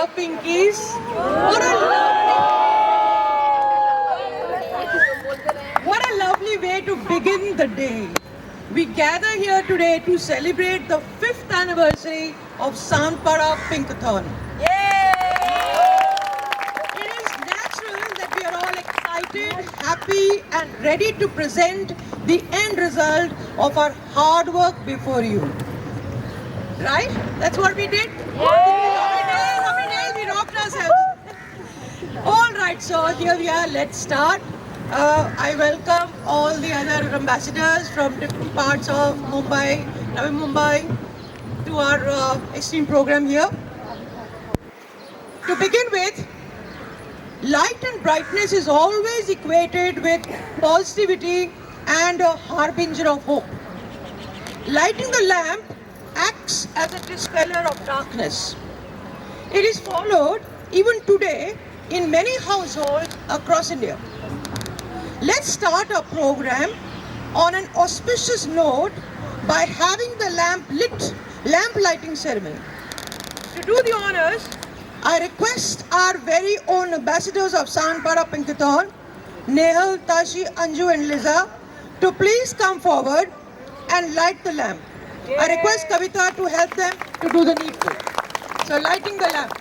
Pinkies. What a lovely way to begin the day. We gather here today to celebrate the 5th anniversary of Sanpara Pinkathon. It is natural that we are all excited, happy and ready to present the end result of our hard work before you. Right? That's what we did? We rocked ourselves. All right, so here we are. Let's start. I welcome all the other ambassadors from different parts of Mumbai, Navi Mumbai, to our extreme program here. To begin with, light and brightness is always equated with positivity and a harbinger of hope. Lighting the lamp acts as a dispeller of darkness. It is followed even today in many households across India. Let's start our program on an auspicious note by having the lamp lighting ceremony. To do the honors, I request our very own ambassadors of Sanpara Pinkathon, Nehal, Tashi, Anju and Liza, to please come forward and light the lamp. I request Kavita to help them to do the needful. So lighting the lamp.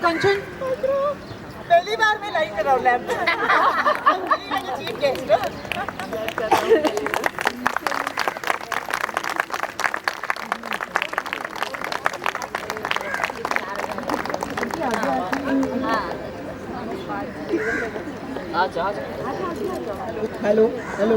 Kanchan. पहली बार मैं light कर रहा हूँ lamp chief guest hello hello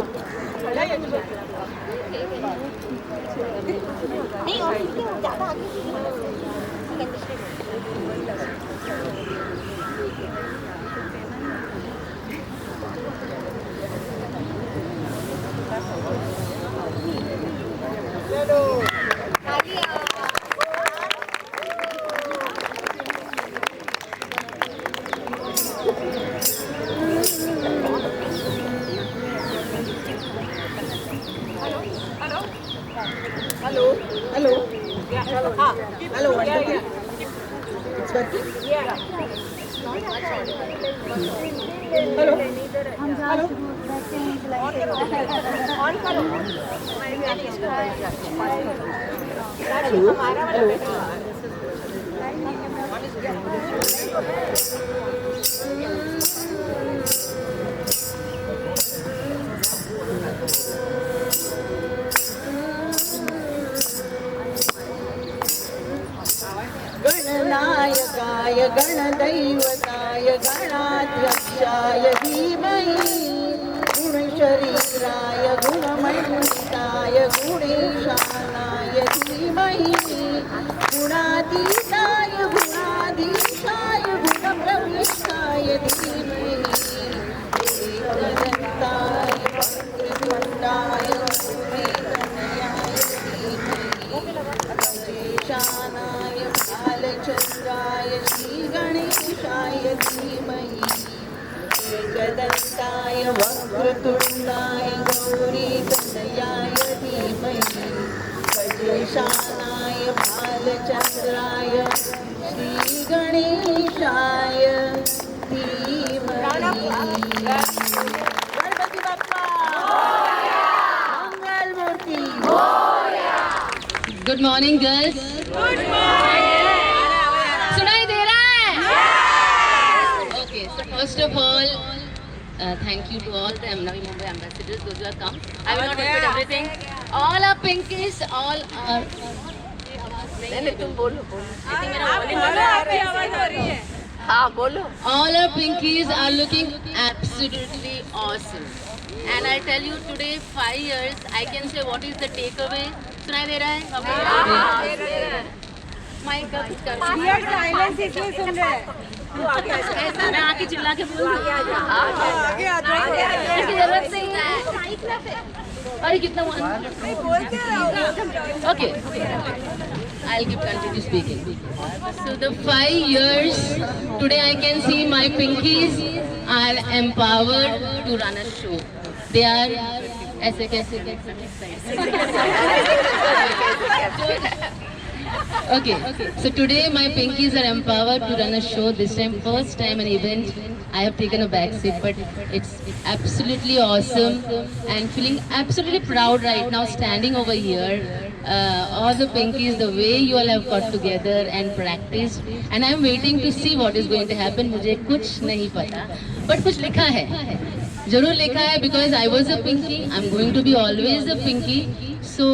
Hello. Hello. Hello. It's working? Yeah. Hello. Hello. On करो गणनायकाय गणदैवताय गणाध्यक्षाय धीमहि गुणशरीराय गुणमण्डिताय गुणेशानाय धीमहि गुणातीताय गुणाधीशाय गुणप्रविष्टाय धीमहि एकदन्ताय वक्रतुण्डाय सूर्यतनयाय धीमहि गजेशानाय बालचन्द्राय श्रीगणेशाय धीमहि एकदन्ताय वक्रतुण्डाय गौरीतनयाय धीमहि गजेशानाय बालचन्द्राय श्रीगणेशाय धीमहि गणपति बप्पा मंगल मूर्ति गुड मॉर्निंग गर्ल्स. सुनाई दे रहा है? Okay, so first of all, thank you to all the Navi Mumbai ambassadors, those who have come. I will not repeat everything. All are pinkies, all are. नहीं तुम बोलो. हाँ बोलो All our pinkies are looking absolutely awesome. And I tell you today, 5 years, I can say what is the takeaway. सुनाई दे रहा है? Mic का कुछ कर साइलेंस इसलिए सुन रहे हैं ऐसा मैं आके चिल्ला के बोल दूँ आगे आ जाओ इसकी जरूरत नहीं है. अरे कितना बोलते रहो Okay, I'll keep continue speaking. So the 5 years, today I can see my pinkies are empowered to run a show. They are ऐसे कैसे Okay, so today my pinkies are empowered to run a show. This time, first time an event. I have taken a back seat, but it's absolutely awesome and feeling absolutely proud right now standing over here. All the pinkies, the way you all have got together and practiced, and I'm waiting to see what is going to happen. मुझे कुछ नहीं पता, but कुछ लिखा है, जरूर लिखा है, because I was a pinky. I'm going to be always a pinky. So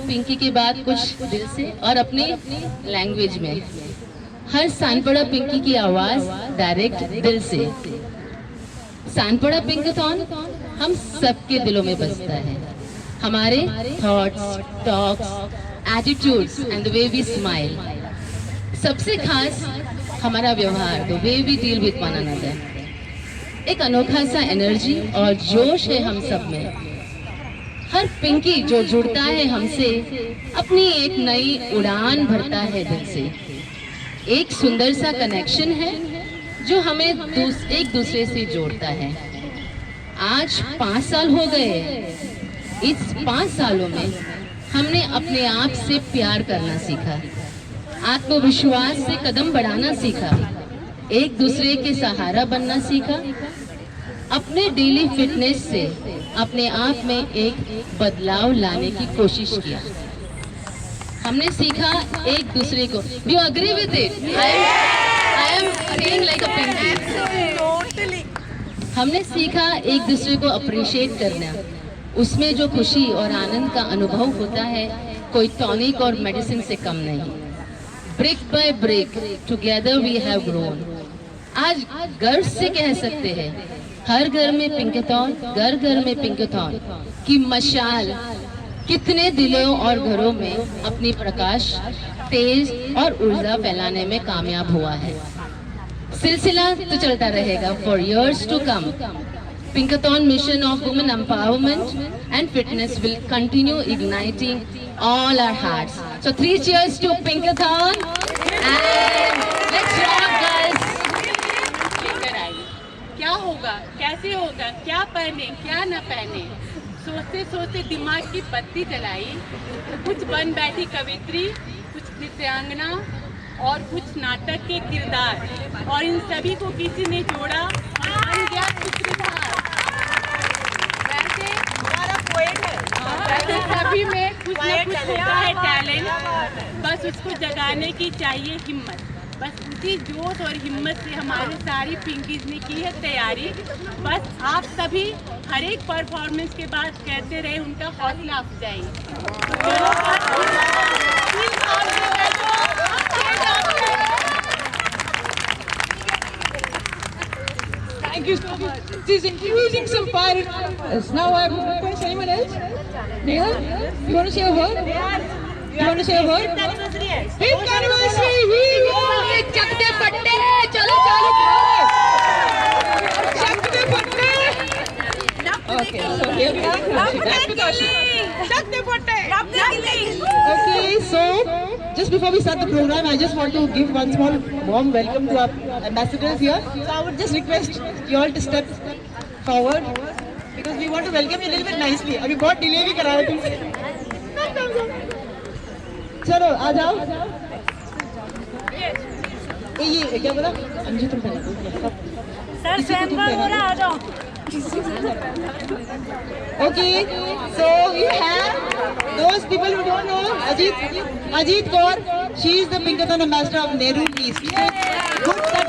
Pinky के बाद कुछ दिल से और अपनी लैंग्वेज में, हर सानपड़ा पिंकी की आवाज डायरेक्ट दिल से। सानपड़ा पिंकथॉन हम सबके दिलों में बसता है, हमारे thoughts, talks, attitudes and the way we smile. सबसे खास हमारा व्यवहार, the way we deal with one another. एक अनोखा सा एनर्जी और जोश है हम सब में। हर पिंकी जो जुड़ता है हमसे अपनी एक नई उड़ान भरता है दिल से। एक सुंदर सा कनेक्शन है जो हमें एक दूसरे से जोड़ता है। आज 5 साल हो गए। इस 5 सालों में हमने अपने आप से प्यार करना सीखा, आत्मविश्वास से कदम बढ़ाना सीखा, एक दूसरे के सहारा बनना सीखा, अपने डेली फिटनेस से अपने आप में एक बदलाव लाने की कोशिश किया। हमने सीखा एक दूसरे को। Do you agree with it? I am feeling like a pinky. हमने सीखा एक दूसरे को अप्रिशिएट करना। उसमें जो खुशी और आनंद का अनुभव होता है कोई टॉनिक और मेडिसिन से कम नहीं। Brick by brick together we have grown. आज गर्व से कह सकते हैं हर घर में पिंकथॉन, घर घर में पिंकथॉन की मशाल कितने दिलों और घरों में अपनी प्रकाश, तेज और ऊर्जा फैलाने में कामयाब हुआ है। सिलसिला तो चलता रहेगा for years to come. Pinkathon mission of women empowerment and fitness will continue igniting all our hearts. So 3 cheers to Pinkathon and let's rock guys. क्या होगा, कैसे होगा, क्या पहने क्या न पहने, सोचते सोचते दिमाग की बत्ती जलाई। कुछ बन बैठी कवित्री, कुछ नृत्यांगना और कुछ नाटक के किरदार, और इन सभी को किसी ने जोड़ा और बन गया सूत्रधार। वैसे हमारा पोएट है, वैसे सभी में कुछ न कुछ होता है टैलेंट, बस उसको जगाने की चाहिए हिम्मत। बस उसी जोश और हिम्मत से हमारे सारी पिंकीज ने की है तैयारी। बस आप सभी हर एक परफॉर्मेंस के बाद कहते रहे उनका हौसला अफजाई। Thank you so much. This is introducing some pirate. Now I would request anyone else. Neha, you want to say a word? You want to say a word? 5th anniversary. चकते पट्टे चलो चालू Chakde patte. Okay, so here we are. Chakde patte. Okay, so just before we start the program, I just want to give one small warm welcome to our ambassadors here. So I would just request you all to step forward because we want to welcome you a little bit nicely. अभी बहुत delay भी करा है तुमसे। चलो आ जाओ। ये क्या बोला? अंजू तुम पहले। सर स्वयंवर हो रहा, आ जाओ। Okay, so we have those people who don't know Ajit Kaur. She is the Pinkathon ambassador of Nehru East. Good that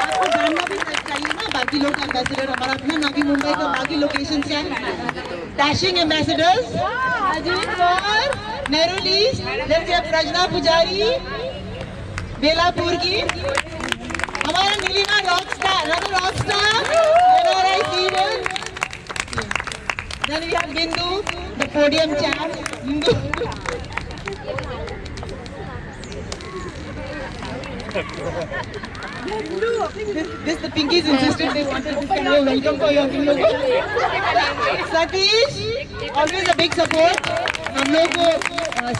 आपको जानना भी चाहिए ना बाकी लोग ambassador हमारा अपना नवी मुंबई का बाकी locations क्या है? Dashing ambassadors Ajit Kaur, Nehru East, then we have Prajna Pujari, Belapur की, हमारा Neelima rockstar, NRI Stevens. Then we have Bindu, the podium champ. Bindu. This the Pinkies insisted they wanted this kind of welcome for your logo. Satish, always a big support. हम लोग को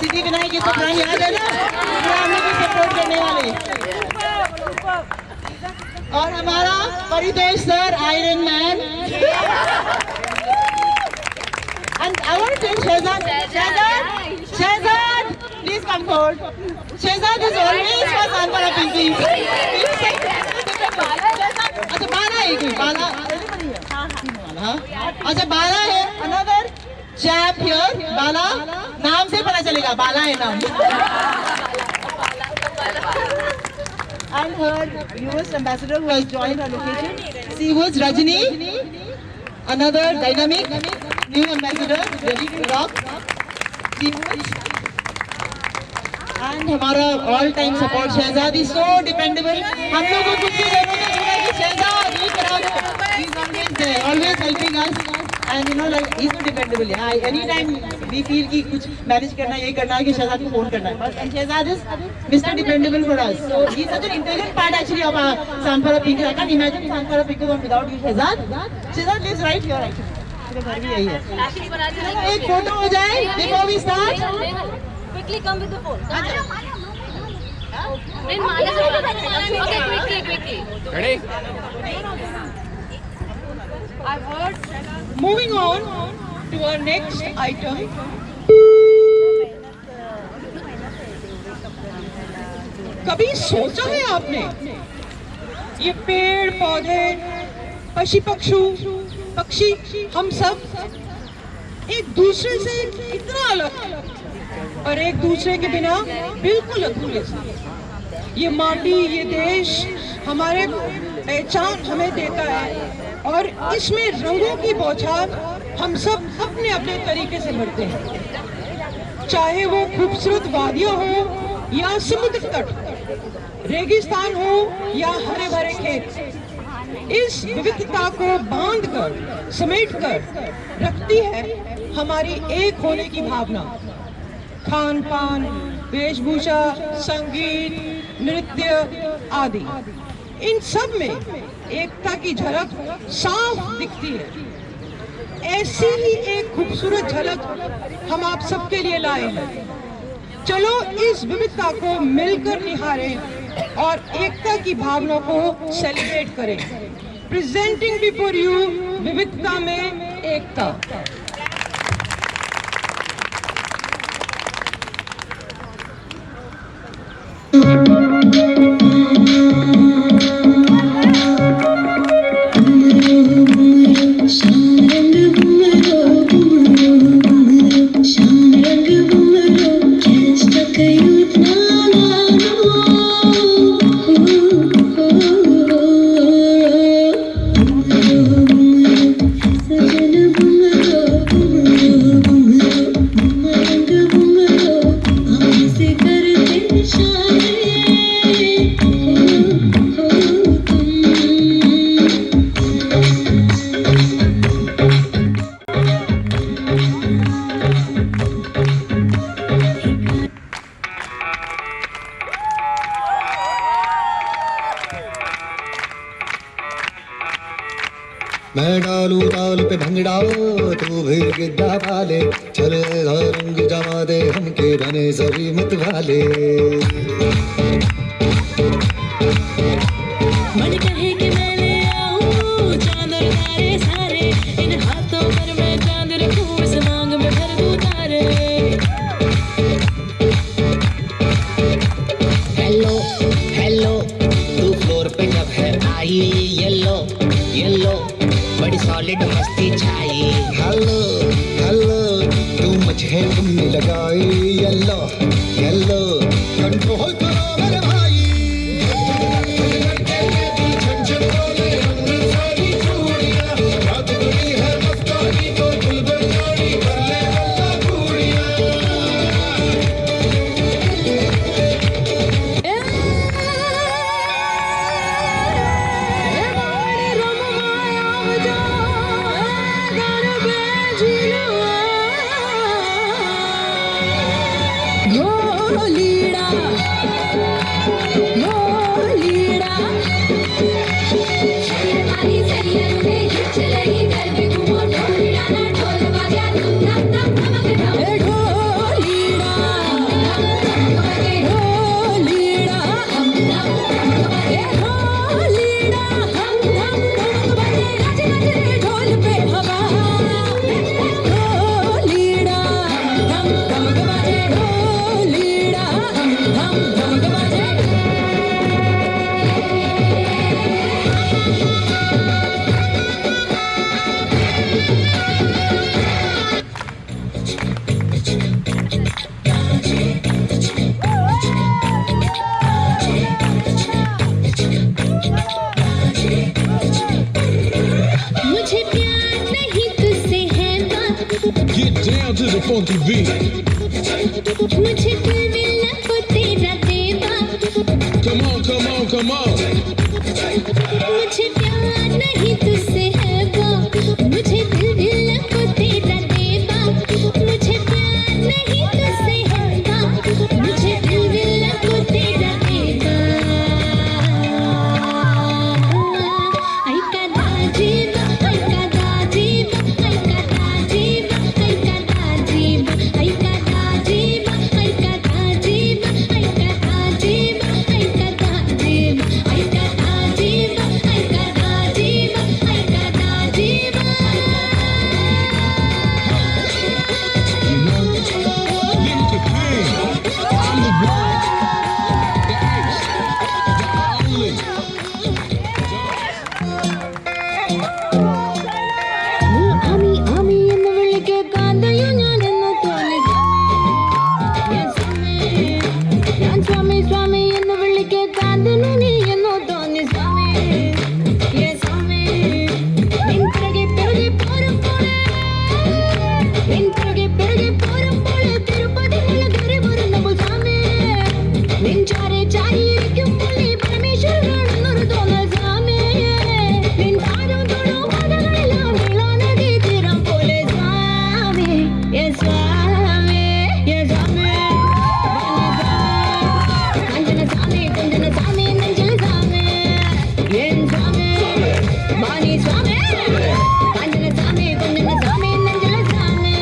सिद्धि विनायक ये सब गाने याद है ना? पूरा हम लोग को सपोर्ट करने वाले। और हमारा Paritosh sir, iron man. And I want to tell Shahzad, Please come forward. Shehzad is always for Sanpara Pinky. अच्छा बाला है कोई बाला अच्छा बाला है another chap here बाला नाम से पता चलेगा बाला है नाम and her newest ambassador who has joined our location she was Rajini another dynamic new ambassador ready to rock she was and हमारा all time support Shahzad is so dependable हम लोग को कुछ भी जरूरत नहीं है कि शहजाद ये करा दो he is always there always helping us and you know like he is so dependable yeah anytime we feel कि कुछ manage करना है ये करना है कि शहजाद को phone करना है बस and Shahzad is Mr. Dependable for us so he is such an integral part actually of our Sanpara Pink I can't imagine Sanpara Pink without you Shahzad lives right here actually मेरा घर भी यही है एक फोटो हो जाए before we start Quickly come with the phone. Okay, quickly. Ready? I've heard. Moving on to our next item. कभी सोचा है आपने ये पेड़ पौधे पक्षी हम सब एक दूसरे से कितना अलग है और एक दूसरे के बिना बिल्कुल अधूरे से ये माटी ये देश हमारे पहचान हमें देता है और इसमें रंगों की बौछार हम सब अपने अपने तरीके से भरते हैं चाहे वो खूबसूरत वादियां हो या समुद्र तट रेगिस्तान हो या हरे भरे खेत इस विविधता को बांधकर समेटकर रखती है हमारी एक होने की भावना खान पान वेशभूषा संगीत नृत्य आदि इन सब में एकता की झलक साफ दिखती है ऐसी ही एक खूबसूरत झलक हम आप सबके लिए लाए हैं चलो इस विविधता को मिलकर निहारें और एकता की भावना को सेलिब्रेट करें प्रेजेंटिंग बिफोर यू विविधता में एकता मैं डालू ताल पे भंगड़ाओ तू भी गिद्दा पाले चले रंग जमा दे हमके बने सभी मत वाले मन कहे कि मैं ले आऊं चांद और तारे सारे इन हाथों पर मैं चांद रखूं इस मांग में भर दूं तारे हेलो हेलो तू फ्लोर पे जब है आई येलो येलो बड़ी सॉलिड मस्ती छाई हेलो हेलो तू मुझे तुमने लगाई येलो येलो कंट्रोल करो मेरे भाई लीड़ा to the funky beat. मुझे दिल मिलना को तेरा देवा Come on, come on, come on. मुझे प्यार नहीं तुझसे है वो मुझे दिल मिलना को तेरा देवा मुझे प्यार नहीं तुझसे है वो मुझे दिल मिलना को तेरा देवा आई का दाजीबा आई का दाजीबा आई का दाजीबा आई का दाजीबा आई का दाजीबा आई का दाजीबा आई का दाजीबा आई का दाजीबा आई का दाजीबा आई का दाजीबा आई का Dajiba You know, Link the King. I'm the one, the ace, the only. Ami Ami എന്ന് വിളിക്കെ കാന്തയോ ഞാൻ എന്ന് തോന്നി ഞാൻ സ്വാമി സ്വാമി എന്ന് വിളിക്കെ കാന്തനു നീ എന്നോ തോന്നി സ്വാമി സ്വാമി നിൻ പിറകെ പിറകെ പോരും പോലെ നിൻ പിറകെ പിറകെ പോരും പോലെ തിരുപ്പതി മുളകറി വരുന്നപ്പോൾ സ്വാമി നിൻ ചാരെ ചാരി ഇരിക്കുമ്പോൾ നീ പരമേശ്വരനാണെന്നൊരു തോന്നൽ സ്വാമി നിൻ താരം തൊടും പാദങ്ങളെല്ലാം നീളാനദി തീരം പോലെ സ്വാമി സ്വാമി സ്വാമി കാഞ്ചന സ്വാമി കുഞ്ചന സ്വാമി നെഞ്ചിൽ സ്വാമി എൻ സ്വാമി വാണി സ്വാമി കാഞ്ചന സ്വാമി കുഞ്ചന സ്വാമി നെഞ്ചിൽ സ്വാമി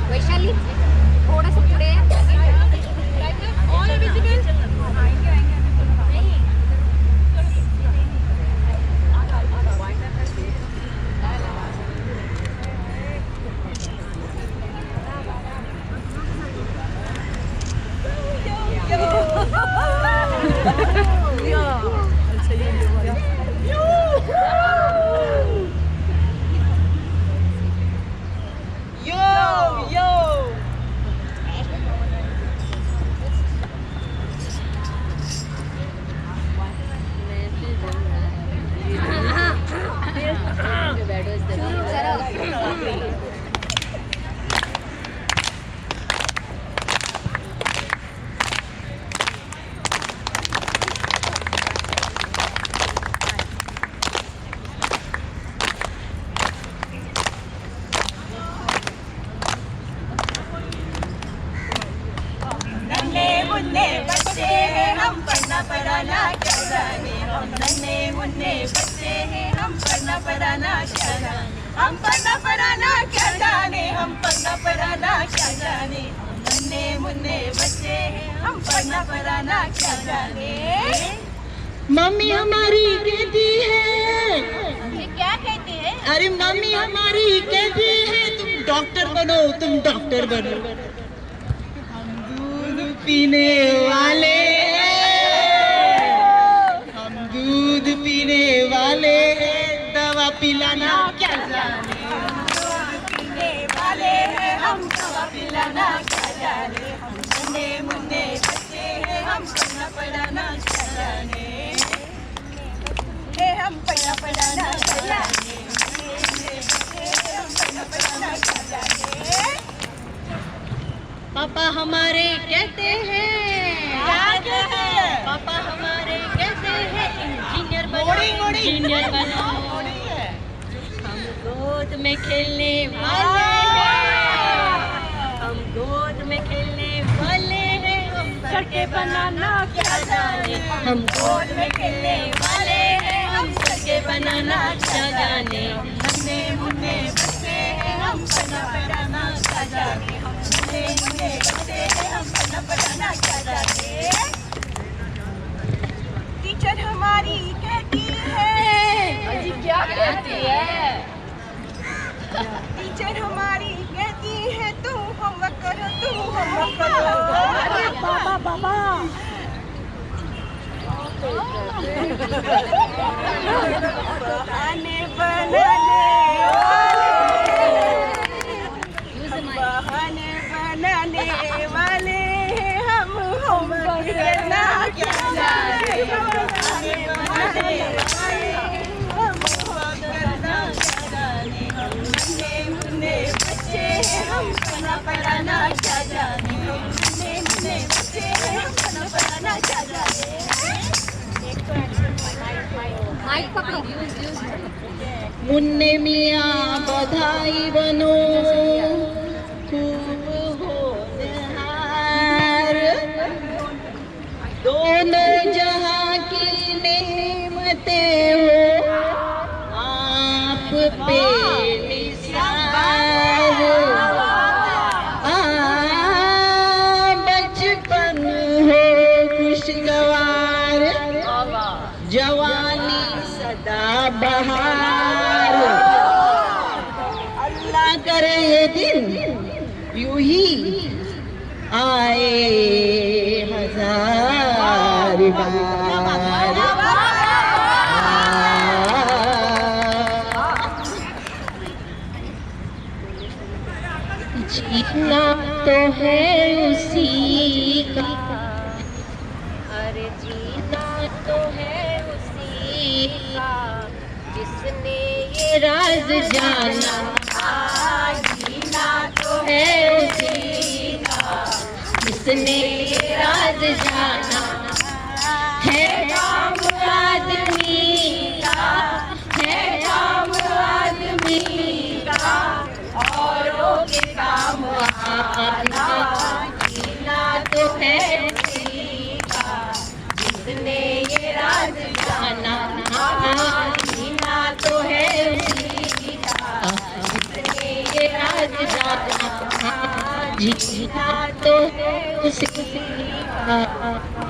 वैशाली थोडंसं पुढे मम्मी हमारी कहती है, ये क्या कहती है? अरे मम्मी हमारी कहती है तुम डॉक्टर बनो, तुम डॉक्टर बनो। हम दूध पीने वाले, हम दूध पी पिलाना क्या जाने, पीने वाले हैं हम दवा पिलाना क्या जाने, हम मुन्ने मुन्ने बच्चे हैं हमको न पढ़ाना क्या जाने, हम पढ़ा पढ़ाना क्या जाने, हम पढ़ा पढ़ाना क्या जाने। पापा हमारे कहते हैं, पापा हमारे कहते हैं इंजीनियर बनो, इंजीनियर बनो। हम गोद में खेलने वाले हैं, हम गोद में खेलने वाले हैं, हम सड़कें बनाना क्या जाने, हम गोद में खेलने वाले हैं, हम सड़कें बनाना क्या जाने, मुन्ने मुन्ने बच्चे हैं हम पढ़ा पढ़ाना क्या जाने, हम मुन्ने मुन्ने बच्चे हैं हम पढ़ा पढ़ाना क्या जाने। टीचर हमारी कहती है, अजी क्या कहती है? टीचर हमारी कहती है तू होमवर्क करो, तू होमवर्क करो। अरे बाबा बाबा बहाने बनाने वाले हम होमवर्क करना क्या जाने, बहाने बनाने वाले हम होमवर्क करना क्या जाने, हम मुन्ने मुन्ने बच्चे हैं हम खाना पढ़ाना क्या जाने, हम मुन्ने मुन्ने बच्चे हैं हम खाना पढ़ाना क्या जाने। माइक पकड़ो। मुन्ने मियाँ बधाई बनो, खूब होनहार, दोनों जहाँ की नेमतें हो आप पे निसार। बचपन हो खुशगवार, जवानी सदा बहार, अल्लाह करे ये दिन यूं ही आए हजार बार। जीतना तो है उसी का, अरे जीना तो है उसी का जिसने ये राज जाना, जीना तो है उसी का जिसने ये राज जाना, है काम आदमी का, है काम आदमी का, औरों के काम आना। जीना तो है उसी का जिसने ये राज जाना, जीना तो है उसी का जिसने ये राज जाना, जीना तो है उसी का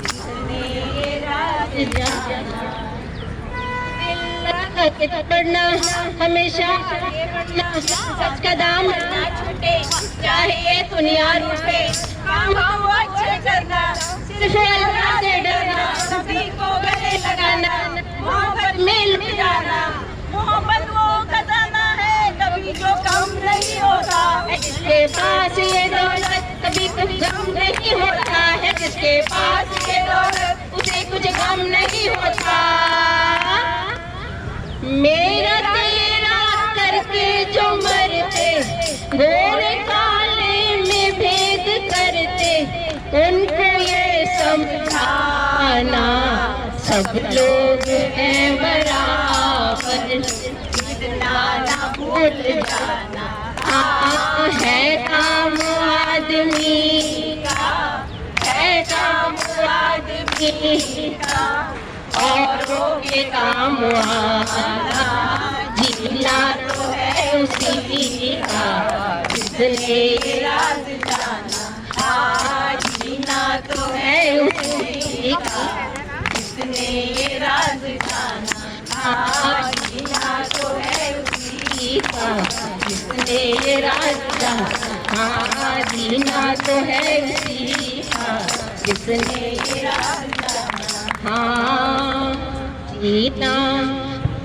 जिसने ये राज जाना। पढ़ना हमेशा पढ़ना, सच का दाम ना छूटे, चाहे दुनिया रूठे, काम को अच्छे करना, सिर्फ अल्लाह से डरना, सभी को गले लगाना, मोहब्बत में लुट जाना। मोहब्बत वो खजाना है कभी जो कम नहीं होता, जिसके पास ये दौलत कभी कुछ गम नहीं होता है, जिसके पास ये दौलत उसे कुछ गम नहीं होता। मेरा तेरा करके जो मरते, गोरे काले में भेद करते, उनको ये समझाना सब लोग हैं बराबर, इतना ना भूल जाना। है काम आदमी का, है काम आदमी का, औरों के काम आना। जीना तो है उसी का जिसने ये राज जाना, जीना तो है उसी का जिसने ये राज जाना, जीना तो है उसी का जिसने ये राज जाना, जीना तो है उसी का जिसने ये राज जाना। हाँ जीना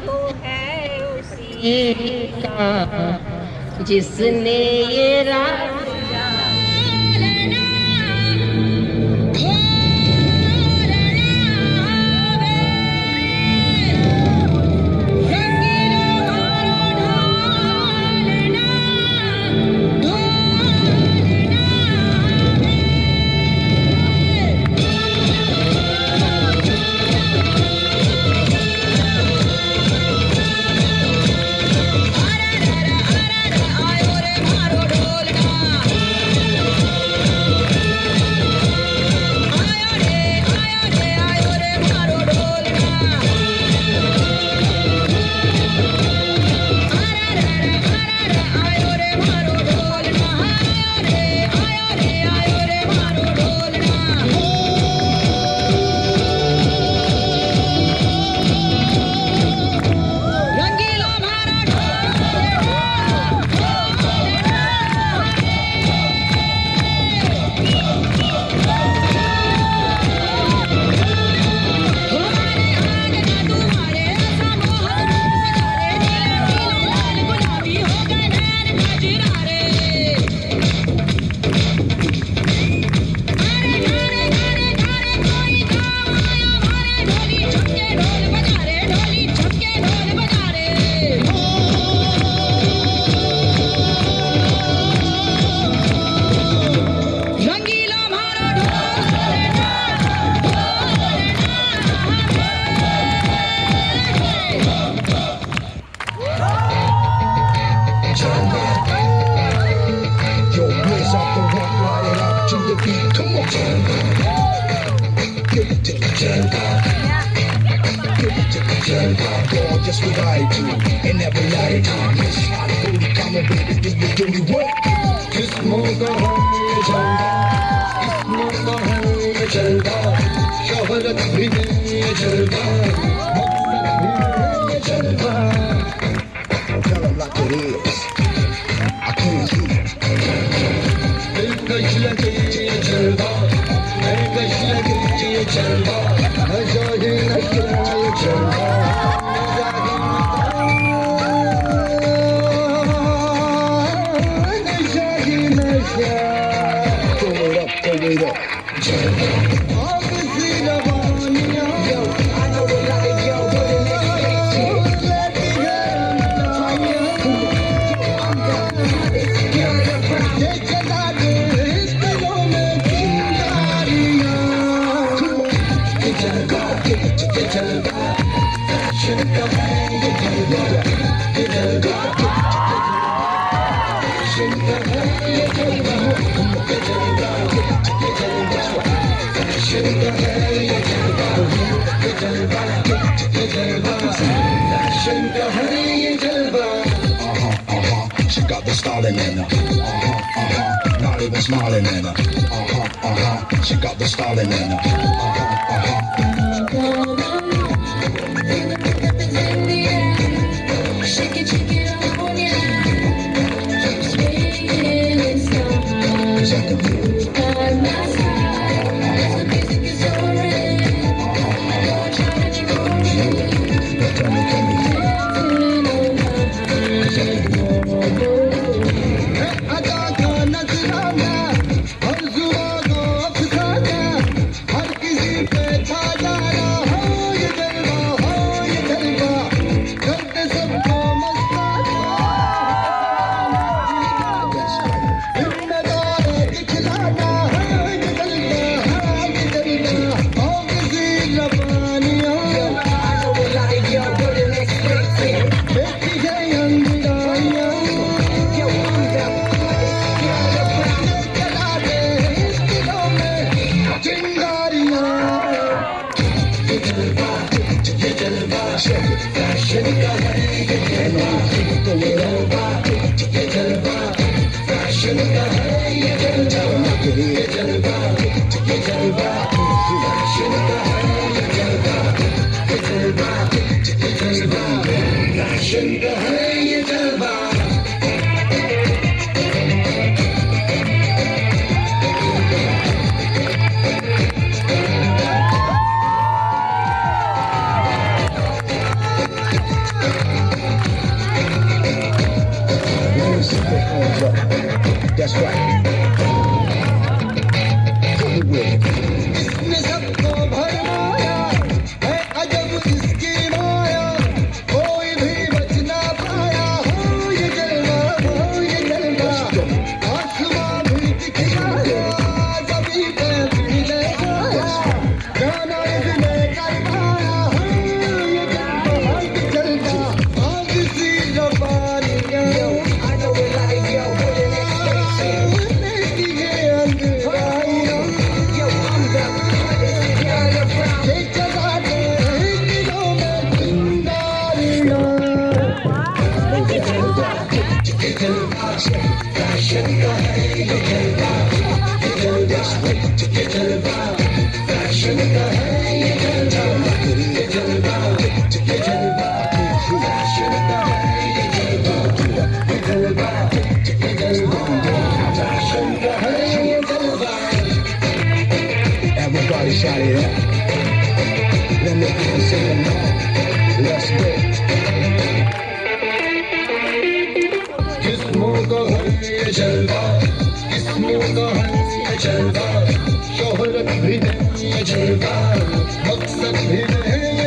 तो है उसी का जिसने ये रात just what I do in every lifetime. Yes, I fully come and baby, do you do me what? Kiss moga home janga, kiss moga home janga, shoharat bhi jalga, mohabat bhi jalga. Tell 'em like it is. I can't see. Dil kash lage jalga, dil kash lage jalga, nazaare nazaare jalga. She got the stalling in her. Not even smiling in her. She got the stalling in her. Shake it, shake it on ya. By my side, the music is alright.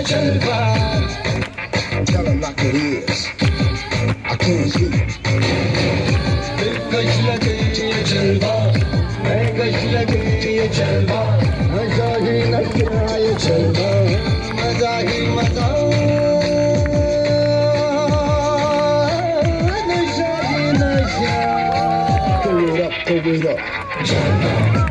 जलवा Tell them like it is I can't hear दिलकश लगे ये जलवा महकश लगे ये जलवा मजा ही नशा ये जलवा मजा ही मजा नशा ही नशा Pull it up, jलवा